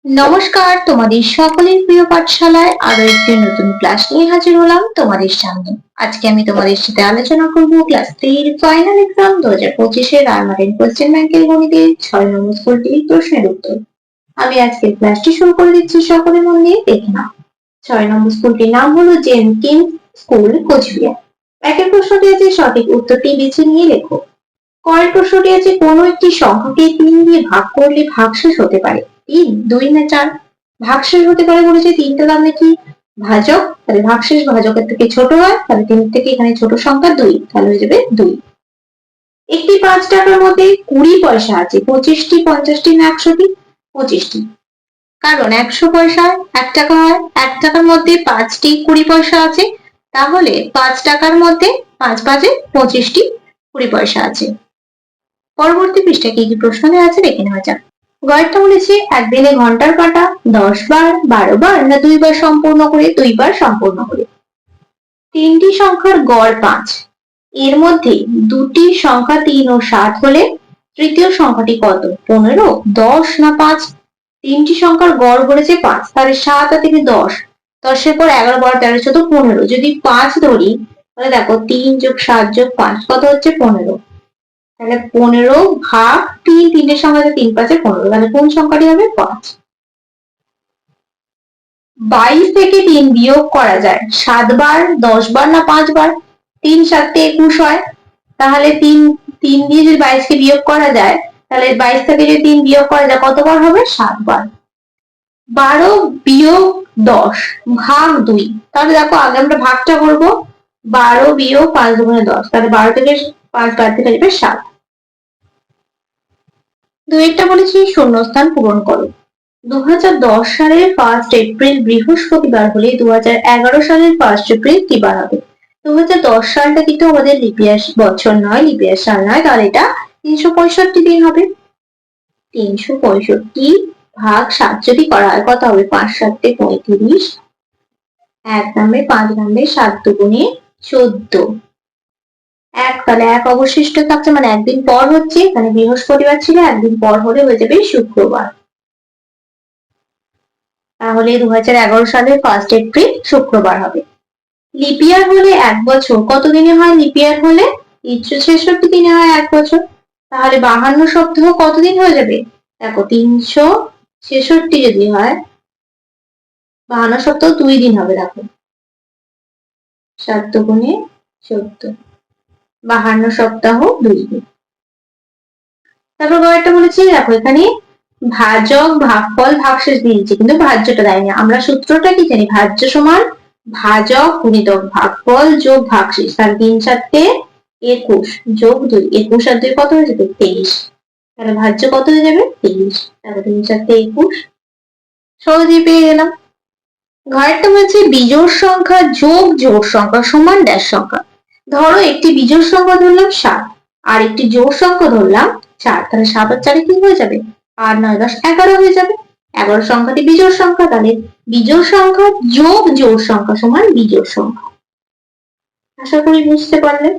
নমস্কার, তোমাদের সকলের প্রিয় পাঠশালায় আরো একটি নতুন ক্লাস নিয়ে হাজির হলাম তোমাদের সামনে। আজকে আমি তোমাদের সাথে আলোচনা করব ক্লাস 3 এর ফাইনাল এক্সাম 2025 এর রায়মার্টিন কোশ্চেন ব্যাংকের গণিতের 6 নম্বর স্কুলটির প্রশ্নের উত্তর। আমি আজকে ক্লাসটি শুরু করে দিচ্ছি, সকলে মন দিয়ে দেখে নাও। 6 নম্বর স্কুলটির নাম হলো জেনকিন্স স্কুল, কোচবিহার। একের প্রশ্নটি আছে, সঠিক উত্তরটি বেছে নিয়ে লেখো। পরের প্রশ্নটি আছে, কোনো একটি সংখ্যাকে 3 দিয়ে ভাগ করলে ভাগশেষ হতে পারে 3, 2 না 4। ভাগশেষ হতে পারে বলেছে, 3টা তাহলে কি ভাজক, তাহলে ভাগশেষ ভাজকের থেকে ছোট হয়, তাহলে 3 থেকে এখানে ছোট সংখ্যা 2, তাহলে হয়ে যাবে 2। একটি 5 টাকার মধ্যে 20 পয়সা আছে, 25টি, 50টি না 100টি? 25টি, কারণ 100 পয়সায় 1 টাকা হয়। 1 টাকার মধ্যে 5টি 20 পয়সা আছে, তাহলে 5 টাকার মধ্যে 5 5-এ 25টি 20 পয়সা আছে। পরবর্তী পৃষ্ঠায় কি কি প্রশ্ন দেওয়া আছে দেখে নেওয়া যাক। গয়েরটা বলেছে, একদিনে ঘন্টার কাঁটা 10 বার, 12 বার না 2 বার সম্পূর্ণ করে? 2 বার সম্পূর্ণ করে। তিনটি সংখ্যার গড় 5, এর মধ্যে দুটি সংখ্যা 3 ও 7 হলে তৃতীয় সংখ্যাটি কত? 15, 10 না 5? তিনটি সংখ্যার গড় বলেছে 5, তাহলে 7 থেকে 10, 10 এর পর 11, 12, 13, 14, 15, যদি 5 ধরি তাহলে দেখো 3 যোগ 7 যোগ 5 কত হচ্ছে? 15। তাহলে 15 ভাগ 3, 3-এর সংখ্যা 3 5-এ 15, তাহলে কোন সংখ্যাটি হবে? 5। 22 থেকে 3 বিয়োগ করা যায় 7 বার, 10 বার না 5 বার? 3 7-এ 21 হয়, তাহলে 3 দিয়ে যদি 22 কে বিয়োগ করা যায়, তাহলে 22 থেকে যদি 3 বিয়োগ করা যায় কতবার হবে? 7 বার। 12 বিয়োগ 10 ভাগ 2, তাহলে দেখো আগে আমরা ভাগটা করব। 12 বিয়োগ 5 দুগুণে 10, তাহলে 12 থেকে 5 বাদ দিলে যাবে 7। দুইটা বলেছি শূন্যস্থান পূরণ করো। 2010 সালের 1 এপ্রিল বৃহস্পতিবার হলে 2011 সালের 1 এপ্রিল কি বার হবে? 2010 সালটা কিন্তু আমাদের লিপিয়ার বছর নয়, লিপিয়ার সাল নয়, তাহলে এটা 365 দিন হবে। 365 ভাগ 7 যদি করা হয় কত হবে? 5 7-এ 35, 1 নামবে 5 নামবে 7 দুগুণে 14, 1, তাহলে 1 অবশিষ্ট থাকছে, মানে একদিন পর হচ্ছে, এখানে বৃহস্পতিবার ছিল, একদিন পর হলে হয়ে যাবে শুক্রবার। তাহলে 2011 সালের 1 এপ্রিল শুক্রবার হবে। লিপিয়ার হলে 1 বছর কত দিনে হয়? লিপিয়ার হলে 366 দিনে হয় 1 বছর, তাহলে 52 সপ্তাহ কতদিন হয়ে যাবে? দেখো 366 যদি হয়, 52 সপ্তাহ 2 দিন হবে। দেখো 7 দুগুণে 14, 52 সপ্তাহ 2 দিন। তারপর একটা বলেছি, দেখো এখানে ভাজক, ভাগফল, ভাগশেষ দিয়েছে, কিন্তু ভাজ্যটা দেয়নি। আমরা সূত্রটা কি জানি? ভাজ্য সমান ভাজক গুণিতক ভাগফল যোগ ভাগশেষ, তাহলে 3 7-এ 21 যোগ 2, 21 আর 2 কত হয়ে যাবে? 23। তাহলে ভাজ্য কত হয়ে যাবে? 23। তাহলে 3 7-এ 21, সহজেই পেয়ে গেলাম। ঘরেরটা বলছে বিজোড় সংখ্যা যোগ জোড় সংখ্যা সমান ড্যাশ সংখ্যা। ধরো একটি বিজোড় সংখ্যা ধরলাম 7 আর একটি জোড় সংখ্যা ধরলাম 4, তাহলে 7 আর 4-এ কি হয়ে যাবে? 8 9 10 11 হয়ে যাবে। 11 সংখ্যাটি বিজোড় সংখ্যা, তাহলে বিজোড় সংখ্যা যোগ জোড় সংখ্যা সমান বিজোড় সংখ্যা। আশা করি বুঝতে পারলে।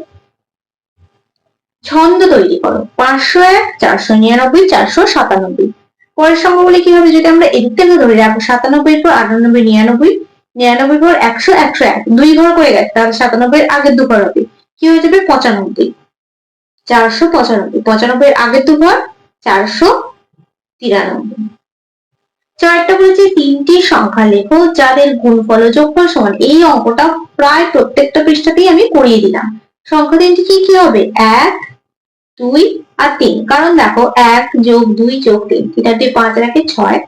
ছন্দ তৈরি করো। 501, 499, 497। পরের সংখ্যাগুলি কি হবে? যদি আমরা এদিক থেকে ধরে রাখবো, 97 পর 98, 99, 99 পর 100, 101, 2 ঘর করে গেছে, তাহলে 97 এর আগের 2 ঘর হবে, কি হয়ে যাবে? 95, 495, 95 এর আগের 2 ঘর 493। চারটা বলেছে, 3টি সংখ্যা লেখো যাদের গুণফল ও যোগফল সমান। এই অঙ্কটা প্রায় প্রত্যেকটা পৃষ্ঠাতেই আমি করিয়ে দিলাম। সংখ্যা 3টি কি কি হবে? 1 2 আর 3, কারণ দেখো 1 যোগ 2 যোগ 3, 3 × 5 = 6,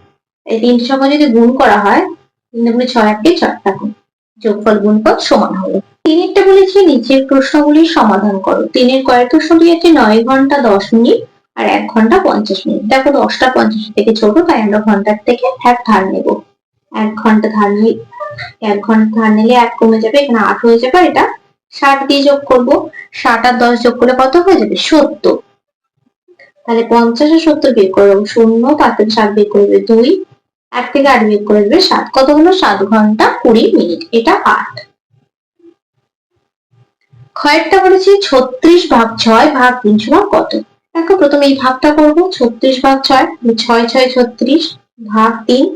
এই 3টি সংখ্যা যদি গুণ করা হয় 3 × 6 = 6, দেখো যোগফল গুণফল সমান হলো। 3-এরটা বলেছি নিচের প্রশ্নগুলির সমাধান করো। 3-এর কয়েক প্রশ্নটি আছে 9 ঘন্টা 10 মিনিট আর 1 ঘন্টা 50 মিনিট। দেখো 10টা 50 থেকে ছোট, তাই আমরা ঘন্টার থেকে 1 ধার নেব। 1 ঘন্টা ধার নিলে 1 কমে যাবে, এখানে 8 হয়ে যাবে, এটা 60 দিয়ে যোগ করব। 60 আর 10 যোগ করলে কত হয়ে যাবে? 70। তাহলে 50 আর 70 বিয়োগ করব 0, 5 থেকে 7 বিয়োগ করবে 2, 1 থেকে 8 বিয়োগ করে দেবে 7, কত হলো? 7 ঘন্টা 20 মিনিট, এটা 8। ক্ষয়েরটা বলেছি 36 ভাগ 6 ভাগ 3 সমান কত? দেখো প্রথমে এই ভাগটা করব, 36 ভাগ 6, 6 6 36, ভাগ 3,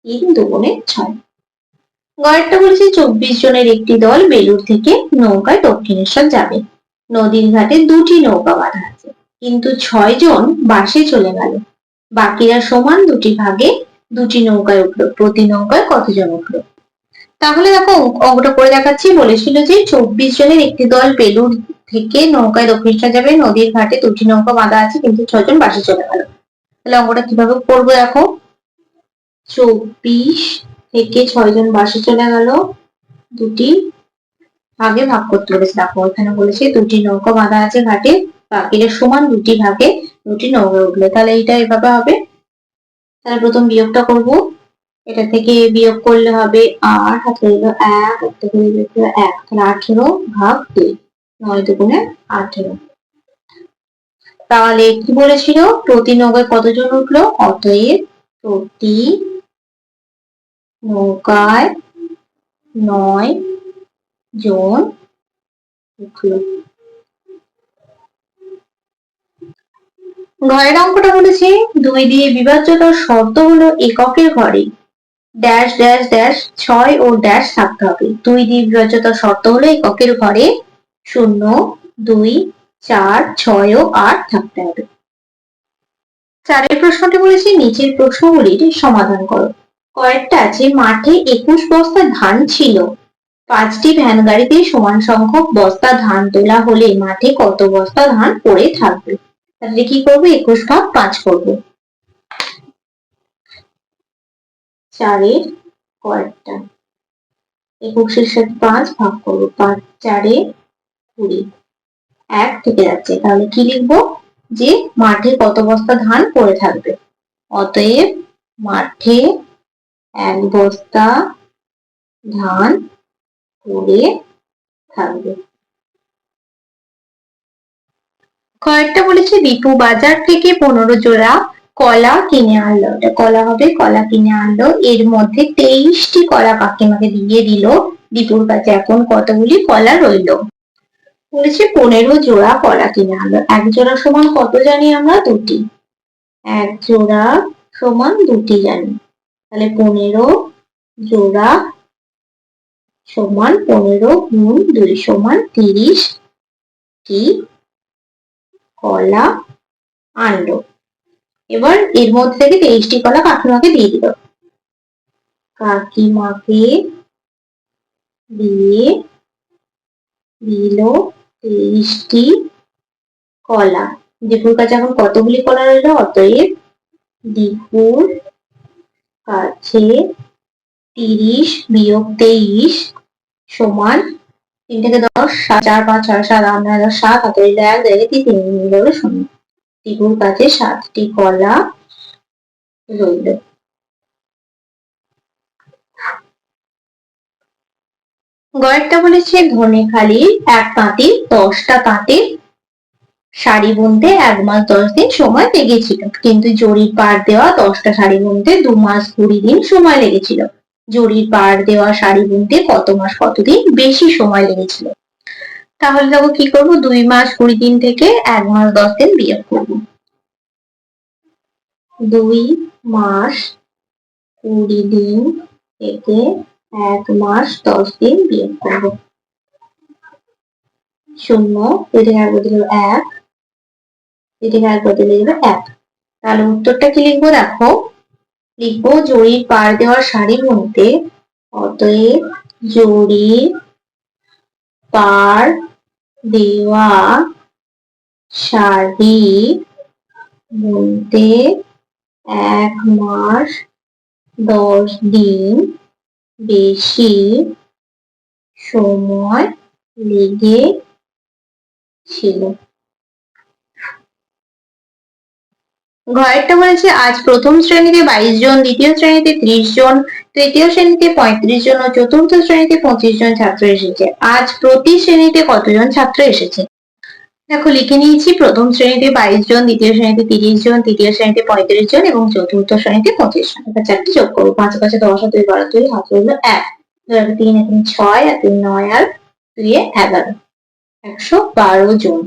3 দুগুণে 6। গড়েরটা বলছে 24 জনের একটি দল বেলুড় থেকে নৌকায় দক্ষিণেশ্বর যাবে। নদীর ঘাটে 2টি নৌকা বাঁধা আছে, কিন্তু 6 জন বাসে চলে গেল। বাকিরা সমান 2টি ভাগে 2টি নৌকায় উঠলো। প্রতি নৌকায় কতজন উঠলো? তাহলে দেখো অঙ্কটা করে দেখাচ্ছি। বলেছিল যে 24 জনের একটি দল বেলুড় থেকে নৌকায় দক্ষিণেশ্বর যাবে। নদীর ঘাটে 2টি নৌকা বাঁধা আছে, কিন্তু 6 জন বাসে চলে গেল। তাহলে অঙ্কটা কিভাবে করবো দেখো। 24 থেকে 6 জন বাসে চলে গেল, 2টি ভাগে ভাগ করতে বলেছে। দেখো এখানে বলেছে 2টি নৌকা বাঁধা আছে ঘাটে, বাকিরা সমান 2টি ভাগে 2টি নৌকা উঠলো। তাহলে এটা এভাবে হবে। তাহলে প্রথম বিয়োগটা করব। এটা থেকে বিয়োগ করলে হবে 8, হাতে হলো 1, হাতে হলো 1, তাহলে 18 ভাগ 2, 9 দুগুণে 18। তাহলে কি বলেছিল? প্রতি নৌকায় কতজন উঠলো? অতএব প্রতি নৌকায় 9 জন উঠলো। ঘরের অঙ্কটা বলেছে 2 দিয়ে বিভাজ্যতার শর্ত হলো এককের ঘরে ড্যাশ ড্যাশ ড্যাশ 6 ও ড্যাশ থাকতে হবে। 2 দিয়ে বিভাজ্যতার শর্ত হলো এককের ঘরে 0, 2, 4, 6 ও 8 থাকতে হবে। 4 প্রশ্নটি বলেছে নিচের প্রশ্নগুলির সমাধান করো। কয়েকটা আছে মাঠে 21 বস্তা ধান ছিল। 5টি ভ্যান গাড়িতে সমান সংখ্যক বস্তা ধান তোলা হলে মাঠে কত বস্তা ধান পড়ে থাকবে? তাহলে কি করবো? 21 ভাগ 5 করবো। 4 কয়েকটা, 21 সাথে 5 ভাগ করবো, 5 4 20, 1 থেকে যাচ্ছে। তাহলে কি লিখবো? যে মাঠে কত বস্তা ধান পড়ে থাকবে। অতএব মাঠে 1 বস্তা ধান পড়ে থাকবে। কয়েকটা বলেছে দীপু বাজার থেকে 15 জোড়া কলা কিনে আনলো। এটা কলা হবে, কলা কিনে আনলো। এর মধ্যে 23টি কলা কাকিমাকে দিয়ে দিল। দীপুর কাছে এখন কতগুলি কলা রইল? বলেছে 15 জোড়া কলা কিনে আনলো। 1 জোড়া সমান কত জানি আমরা? 2টি। 1 জোড়া সমান 2টি জানি। তাহলে 15 জোড়া সমান 15 গুণ 2 সমান 30টি কলা আনলো। এবার এর মধ্যে থেকে 23টি কলা কাকিমাকে দিয়ে দিল। কাকিমাকে দিয়ে দিল 23টি কলা। দীপুর কাছে এখন কতগুলি কলা রইল? অতএব দীপুর কাছে 30 বিয়োগ 23 সমান 3 থেকে 10, 4, 5, 6, 7, 8, 9, 10, 7, হাতে 1 জায়গায় 3 মিলে হলো 0। দীপুর কাছে 7টি কলা রইল। গয়েরটা বলেছে ধনেখালির এক তাঁতি 10টা তাঁতের শাড়ি বুনতে 1 মাস 10 দিন সময় লেগেছিল, কিন্তু জরির পাড় দেওয়া 10টা শাড়ি বুনতে 2 মাস 20 দিন সময় লেগেছিল। জরির পাড় দেওয়া শাড়ি বুনতে কত মাস কতদিন বেশি সময় লেগেছিল? তাহলে দেখো কি করব, 2 মাস 20 দিন থেকে 1 মাস 10 দিন বিয়োগ করব। 2 মাস 20 দিন থেকে 1 মাস 10 দিন বিয়োগ করব। 0 এদিকে আর বদলে 1, এদিকে আর বদলে যাবে 1। তাহলে উত্তরটা কি লিখবো? দেখো লিখবো জরির পাড় দেওয়া শাড়ি বুনতে, অতএব জরির পাড় দেওয়া শাড়ি বুনতে 1 মাস 10 দিন বেশি সময় লেগেছিল। ঘরেরটা বলেছে আজ প্রথম শ্রেণীতে 22 জন, দ্বিতীয় শ্রেণীতে 30 জন, তৃতীয় শ্রেণীতে 35 জন ও চতুর্থ শ্রেণীতে 25 জন ছাত্র এসেছে। আজ প্রতি শ্রেণীতে কতজন ছাত্র এসেছে? দেখো লিখে নিয়েছি। প্রথম শ্রেণীতে 22 জন, দ্বিতীয় শ্রেণীতে 30 জন, তৃতীয় শ্রেণীতে 35 জন এবং চতুর্থ শ্রেণীতে 25 জন। এবার 4টি যোগ করবো। 5 5 10 আর 2 12, 2 হাতে হলো 1, 3 3 6 আর 3 9 আর 2 11, 112 জন।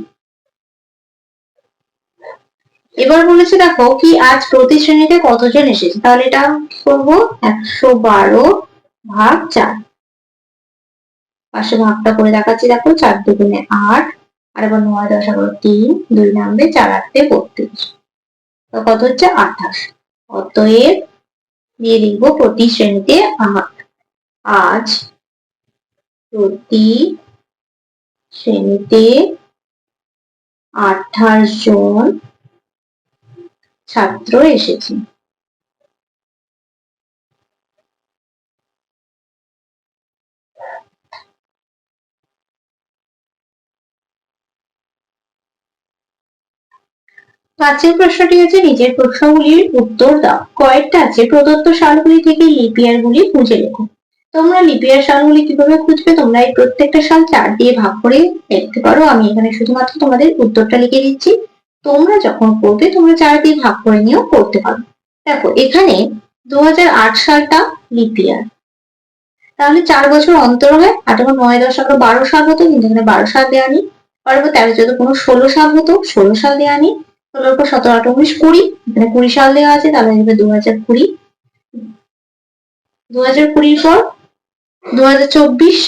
এবার বলেছে দেখো কি আজ প্রতি শ্রেণীতে কতজন এসেছে, তাহলে এটা করবো 112 ভাগ 4। পাশে ভাগটা করে দেখাচ্ছি, দেখো 4 দুগুণে 8, আর এবার 9 10 11 3, 2 নামবে 4 8 32, তো কত হচ্ছে 28। অতএব দিয়ে লিখবো প্রতি শ্রেণীতে আজ প্রতি শ্রেণীতে 28 জন ছাত্র এসেছে। পাঁচের প্রশ্নটি হচ্ছে নিজের প্রশ্নগুলির উত্তর দাও। কয়েকটা আছে, প্রদত্ত সালগুলি থেকে লিপিয়ার গুলি খুঁজে লেখো। তোমরা লিপিয়ার সালগুলি কিভাবে খুঁজবে, তোমরা এই প্রত্যেকটা সাল 4 দিয়ে ভাগ করে লিখতে পারো। আমি এখানে শুধুমাত্র তোমাদের উত্তরটা লিখে দিচ্ছি, তোমরা যখন করবে তোমরা 4 দিয়ে ভাগ করে নিয়েও করতে পারো। দেখো এখানে 2008 সালটা লিপিয়ার, তাহলে 4 বছর অন্তর হয়। 8 9 10 11 12 সাল হতো, কিন্তু এখানে 12 সাল দেওয়া নেই। পরবর্তী 13 14 15 16 সাল হতো, 16 সাল দেওয়া নেই। 16 পর 17 18 19 20, এখানে 20 সাল দেওয়া আছে, তাহলে হবে 2020। 2020 পর 2024,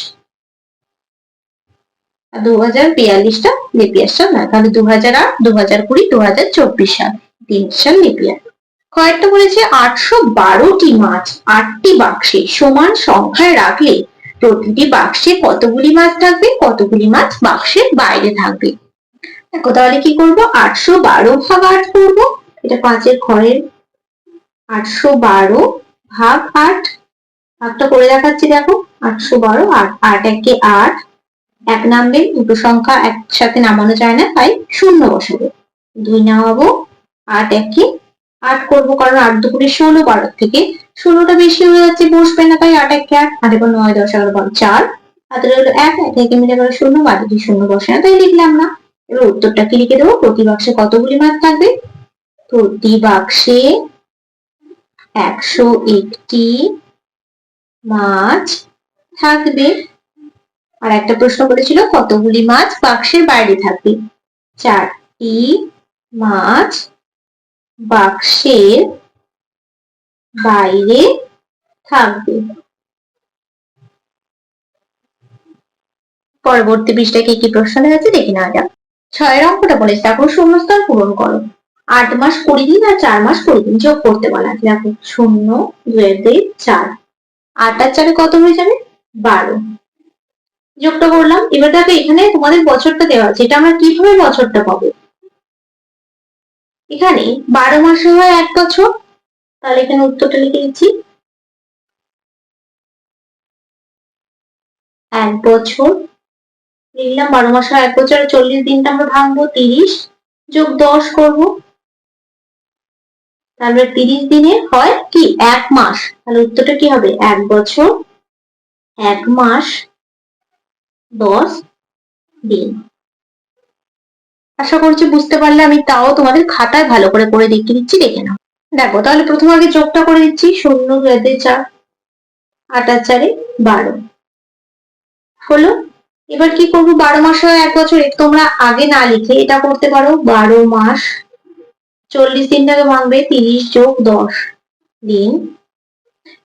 আর 2042 টা লিপিয়ার সাল না, তাহলে 2008 2020 2024 সাল 3 সাল লিপিয়ার। কয়েকটা বলেছে 812টি মাছ 8টি বাক্সে সমান সংখ্যায় রাখলে প্রতিটি বাক্সে কতগুলি মাছ থাকবে, কতগুলি মাছ বাক্সের বাইরে থাকবে। দেখো তাহলে কি করব, 812 ভাগ 8 করব, এটা 5 এর ঘরের 812 ভাগ 8, ভাগটা করে দেখাচ্ছি। দেখো 812 8 8 একে 8, এক নামবে, দুটো সংখ্যা একসাথে নামানো যায় না, তাই শূন্য বসাবো। 2 নামাবো, 8 একে 8 করবো, কারণ 8 দুপুরে 16, 12 থেকে 16টা বেশি হয়ে যাচ্ছে, বসবে না, তাই 8 একে 8, 8 এবার 9 10 11 12 4, হাতের হলো 1 1 মিলে গেল 0, বাকি শূন্য বসে না, তাই লিখলাম না। এবার উত্তরটা কি লিখে দেবো, প্রতি বাক্সে কতগুলি মাছ থাকবে, প্রতি বাক্সে 101টি মাছ থাকবে। আর একটা প্রশ্ন করেছিল কতগুলি মাছ বাক্সের বাইরে থাকবে, 4টি মাছ বাক্সের বাইরে থাকবে। পরবর্তী পৃষ্ঠায় কি কি প্রশ্ন আছে দেখে নেওয়া যাক। 6 অঙ্কটা বলেছে দেখো শূন্যস্থান পূরণ করো। 8 মাস 20 দিন আর 4 মাস 20 দিন যোগ করতে বলা আছে। দেখো 0 2 4, 8 আর 4 কত হয়ে যাবে 12, যোগটা করলাম। এবার দেখো এখানে তোমাদের বছরটা দেওয়া আছে, এটা আমরা কিভাবে বছরটা পাবো, এখানে 12 মাসে হয় 1 বছর, তাহলে এখানে উত্তরটা লিখে দিচ্ছি 1 বছর লিখলাম। 12 মাসে 1 বছর, 40 দিনটা আমরা ভাঙবো, 30 যোগ 10 করবো, তারপরে 30 দিনে হয় কি 1 মাস, তাহলে উত্তরটা কি হবে 1 বছর 1 মাস 10 দিন। আশা করছি বুঝতে পারলে। আমি তাও তোমাদের খাতায় ভালো করে করে দেখিয়ে দিচ্ছি, দেখে নাও। দেখো তাহলে প্রথম আগে যোগটা করে দিচ্ছি, 0 2 4, 8 আর 4 12 হলো। এবার কি করবো, 12 মাস হয় 1 বছর, তোমরা আগে না লিখে এটা করতে পারো, 12 মাস 40 দিনটাকে ভাঙবে, 30 যোগ 10 দিন।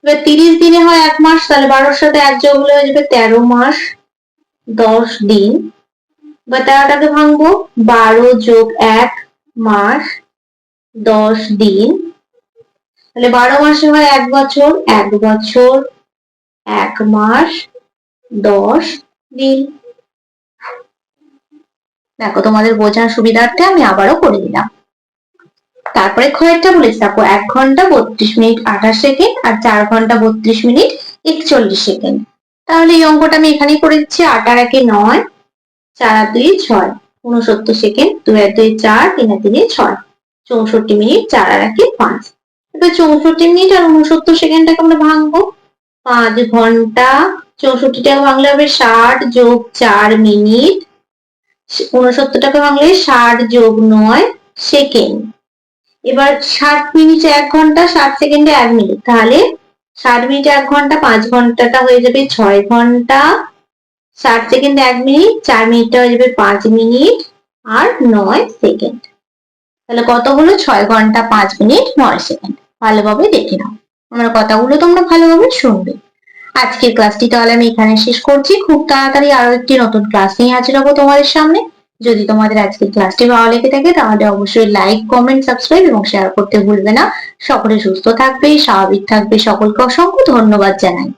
এবার 30 দিনে হয় 1 মাস, তাহলে 12 সাথে 1 যোগ হলে হয়ে যাবে 13 মাস 10 দিন। এবার 13টাকে ভাঙবো, 12 যোগ 1 মাস 10 দিন, তাহলে 12 মাসে হয় 1 বছর, 1 বছর 1 মাস 10 দিন। দেখো তোমাদের বোঝার সুবিধার্থে আমি আবারও করে দিলাম। তারপরে ক্ষয়টা বলেছি, দেখো 1 ঘন্টা 32 মিনিট 28 সেকেন্ড আর 4 ঘন্টা 32 মিনিট 41 সেকেন্ড। তাহলে এই অঙ্কটা আমি এখানেই করে দিচ্ছি। 8 আর 1 9, 4 আর 2 6, 69 সেকেন্ড, 2 আর 2 4, 3 আর 3 6, 64 মিনিট, 4 আর 1 5। এবার 64 মিনিট আর 69 সেকেন্ডটাকে আমরা ভাঙবো, 5 ঘন্টা 64টাকে ভাঙলে হবে 60 যোগ 4 মিনিট, 69টাকে ভাঙলে 60 যোগ 9 সেকেন্ড। এবার 60 মিনিটে 1 ঘন্টা, 60 সেকেন্ডে 1 মিনিট, তাহলে 60 মিনিটে 1 ঘন্টা, 5 ঘন্টাটা হয়ে যাবে 6 ঘন্টা, 60 সেকেন্ডে 1 মিনিট, 4 মিনিটটা হয়ে যাবে 5 মিনিট আর 9 সেকেন্ড। তাহলে কত হলো? 6 ঘন্টা 5 মিনিট 9 সেকেন্ড। ভালোভাবে দেখে নাও, আমার কথাগুলো তোমরা ভালোভাবে শুনবে। আজকের ক্লাসটি তাহলে আমি এখানে শেষ করছি। খুব তাড়াতাড়ি আরো একটি নতুন ক্লাস নিয়ে হাজির হবো তোমাদের সামনে। যদি তোমাদের আজকের ক্লাসটি ভালো লেগে থাকে তাহলে অবশ্যই লাইক, কমেন্ট, সাবস্ক্রাইব এবং শেয়ার করতে ভুলবে না। সকলে সুস্থ থাকবে, স্বাভাবিক থাকবে। সকলকে অসংখ্য ধন্যবাদ জানাই।